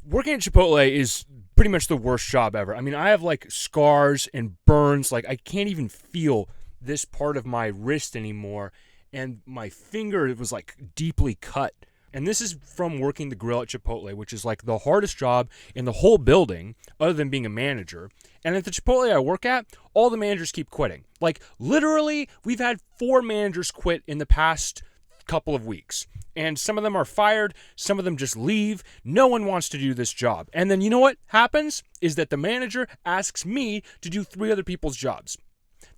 Working at Chipotle is pretty much the worst job ever. I mean, I have like scars and burns. Like, I can't even feel this part of my wrist anymore. And my finger was like deeply cut. And this is from working the grill at Chipotle, which is like the hardest job in the whole building, other than being a manager. And at the Chipotle I work at, all the managers keep quitting. Like, literally, we've had 4 managers quit in the past couple of weeks. And some of them are fired, some of them just leave. No one wants to do this job. And then you know what happens? Is that the manager asks me to do 3 other people's jobs.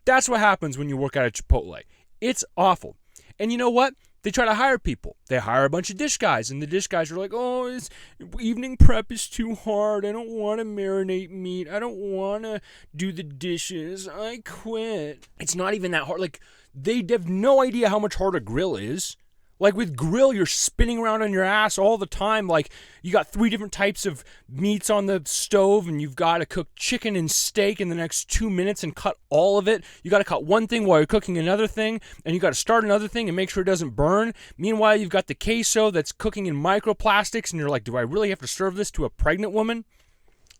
That's what happens when you work at a Chipotle. It's awful. And you know what? They try to hire people. They hire a bunch of dish guys, and the dish guys are like, oh, evening prep is too hard. I don't want to marinate meat. I don't want to do the dishes. I quit. It's not even that hard. Like, they have no idea how much hard a grill is. Like, with grill, you're spinning around on your ass all the time. Like, you got 3 different types of meats on the stove, and you've got to cook chicken and steak in the next 2 minutes and cut all of it. You got to cut one thing while you're cooking another thing, and you got to start another thing and make sure it doesn't burn. Meanwhile, you've got the queso that's cooking in microplastics, and you're like, do I really have to serve this to a pregnant woman?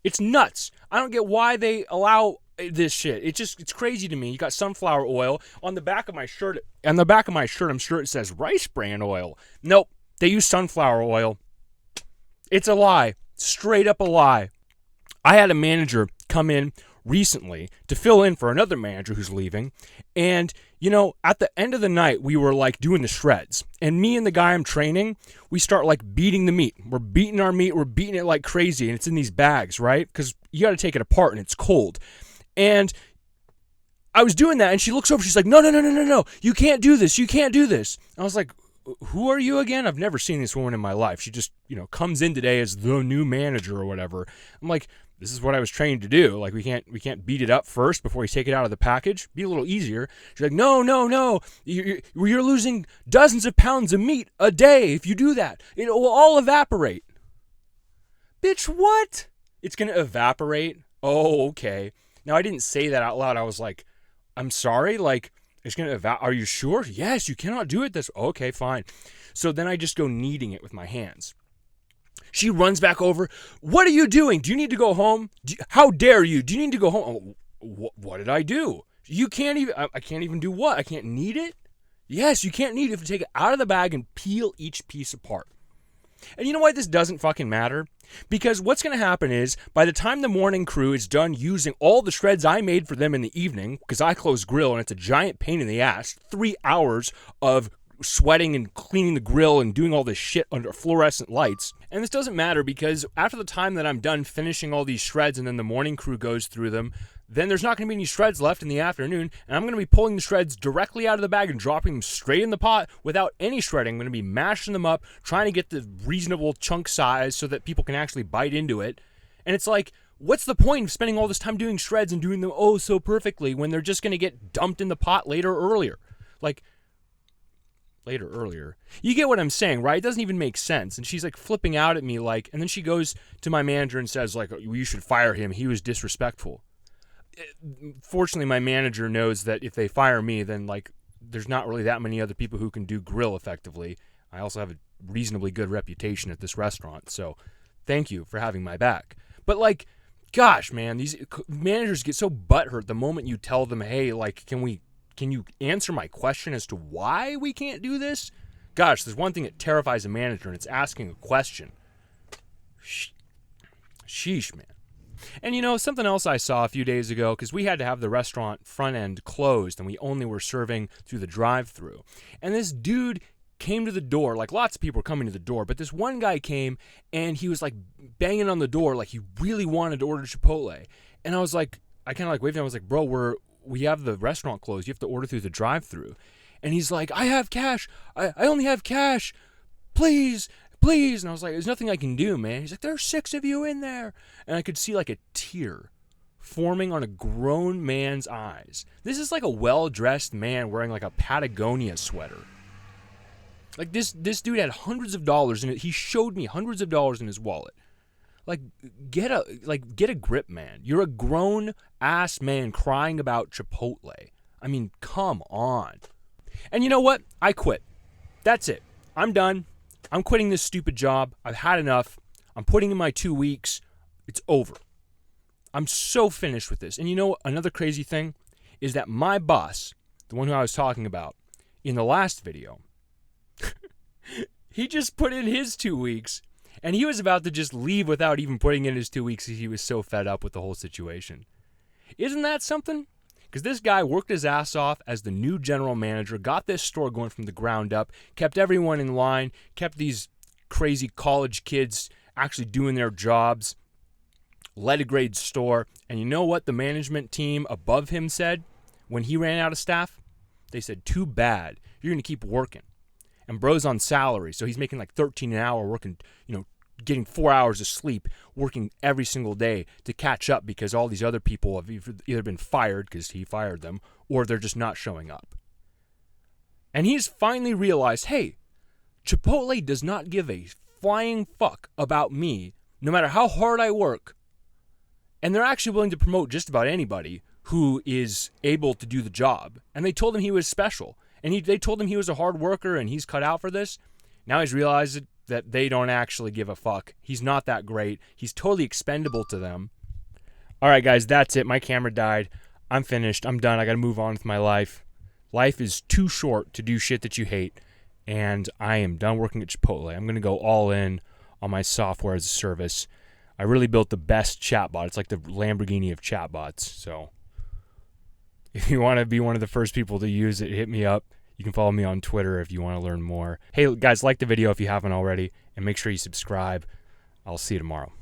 It's nuts. I don't get why they allow this shit. It's crazy to me. You got sunflower oil on the back of my shirt. On the back of my shirt, I'm sure it says rice bran oil. Nope, they use sunflower oil. It's a lie. Straight up a lie. I had a manager come in recently to fill in for another manager who's leaving. And, you know, at the end of the night, we were like doing the shreds. And me and the guy I'm training, we start like beating the meat. We're beating our meat. We're beating it like crazy. And it's in these bags, right? Because you got to take it apart and it's cold. And I was doing that, and she looks over. She's like, no. You can't do this. You can't do this. I was like, who are you again? I've never seen this woman in my life. She just, comes in today as the new manager or whatever. I'm like, this is what I was trained to do. Like, we can't beat it up first before you take it out of the package. Be a little easier. She's like, no. You're losing dozens of pounds of meat a day if you do that. It will all evaporate. Bitch, what? It's going to evaporate? Oh, okay. Now, I didn't say that out loud. I was like, I'm sorry? Like, it's going to are you sure? Yes, you cannot do it this. Okay, fine. So then I just go kneading it with my hands. She runs back over. What are you doing? Do you need to go home? How dare you? Do you need to go home? Oh, what did I do? You can't even, I can't even do what? I can't knead it? Yes, you can't knead it. You have to take it out of the bag and peel each piece apart. And you know why this doesn't fucking matter? Because what's going to happen is, by the time the morning crew is done using all the shreds I made for them in the evening, because I close grill and it's a giant pain in the ass, 3 hours of sweating and cleaning the grill and doing all this shit under fluorescent lights. And this doesn't matter because after the time that I'm done finishing all these shreds and then the morning crew goes through them, then there's not going to be any shreds left in the afternoon, and I'm going to be pulling the shreds directly out of the bag and dropping them straight in the pot without any shredding. I'm going to be mashing them up, trying to get the reasonable chunk size so that people can actually bite into it. And it's like, what's the point of spending all this time doing shreds and doing them oh so perfectly when they're just going to get dumped in the pot later or earlier? You get what I'm saying, right? It doesn't even make sense. And she's like flipping out at me like, and then she goes to my manager and says like, you should fire him. He was disrespectful. Fortunately, my manager knows that if they fire me, then like there's not really that many other people who can do grill effectively. I also have a reasonably good reputation at this restaurant, so thank you for having my back. But like, gosh, man, these managers get so butthurt the moment you tell them, hey, like, can you answer my question as to why we can't do this? Gosh, there's one thing that terrifies a manager, and it's asking a question. Sheesh, man. And something else I saw a few days ago, because we had to have the restaurant front end closed and we only were serving through the drive-thru. And this dude came to the door, like lots of people were coming to the door, but this one guy came and he was like banging on the door like he really wanted to order Chipotle. And I was like, I kind of like waved at him. I was like, bro, we have the restaurant closed. You have to order through the drive-thru. And he's like, I have cash. I only have cash. Please. And I was like, there's nothing I can do, man. He's like, there's 6 of you in there. And I could see like a tear forming on a grown man's eyes. This is like a well-dressed man wearing like a Patagonia sweater. Like this dude had hundreds of dollars in it. He showed me hundreds of dollars in his wallet. Like, get a grip, man. You're a grown-ass man crying about Chipotle. I mean, come on. And you know what? I quit. That's it. I'm done. I'm quitting this stupid job. I've had enough. I'm putting in my 2 weeks. It's over. I'm so finished with this. And you know what? Another crazy thing is that my boss, the one who I was talking about in the last video, he just put in his 2 weeks, and he was about to just leave without even putting in his 2 weeks because he was so fed up with the whole situation. Isn't that something? Because this guy worked his ass off as the new general manager, got this store going from the ground up, kept everyone in line, kept these crazy college kids actually doing their jobs, led a great store. And you know what the management team above him said when he ran out of staff? They said, too bad. You're going to keep working. And bro's on salary, so he's making like $13 an hour, working, getting 4 hours of sleep, working every single day to catch up because all these other people have either been fired because he fired them, or they're just not showing up. And he's finally realized, hey, Chipotle does not give a flying fuck about me, no matter how hard I work. And they're actually willing to promote just about anybody who is able to do the job. And they told him he was special. And they told him he was a hard worker and he's cut out for this. Now he's realized that they don't actually give a fuck. He's not that great. He's totally expendable to them. All right, guys, that's it. My camera died. I'm finished. I'm done. I got to move on with my life. Life is too short to do shit that you hate. And I am done working at Chipotle. I'm going to go all in on my software as a service. I really built the best chatbot. It's like the Lamborghini of chatbots. So if you want to be one of the first people to use it, hit me up. You can follow me on Twitter if you want to learn more. Hey, guys, like the video if you haven't already, and make sure you subscribe. I'll see you tomorrow.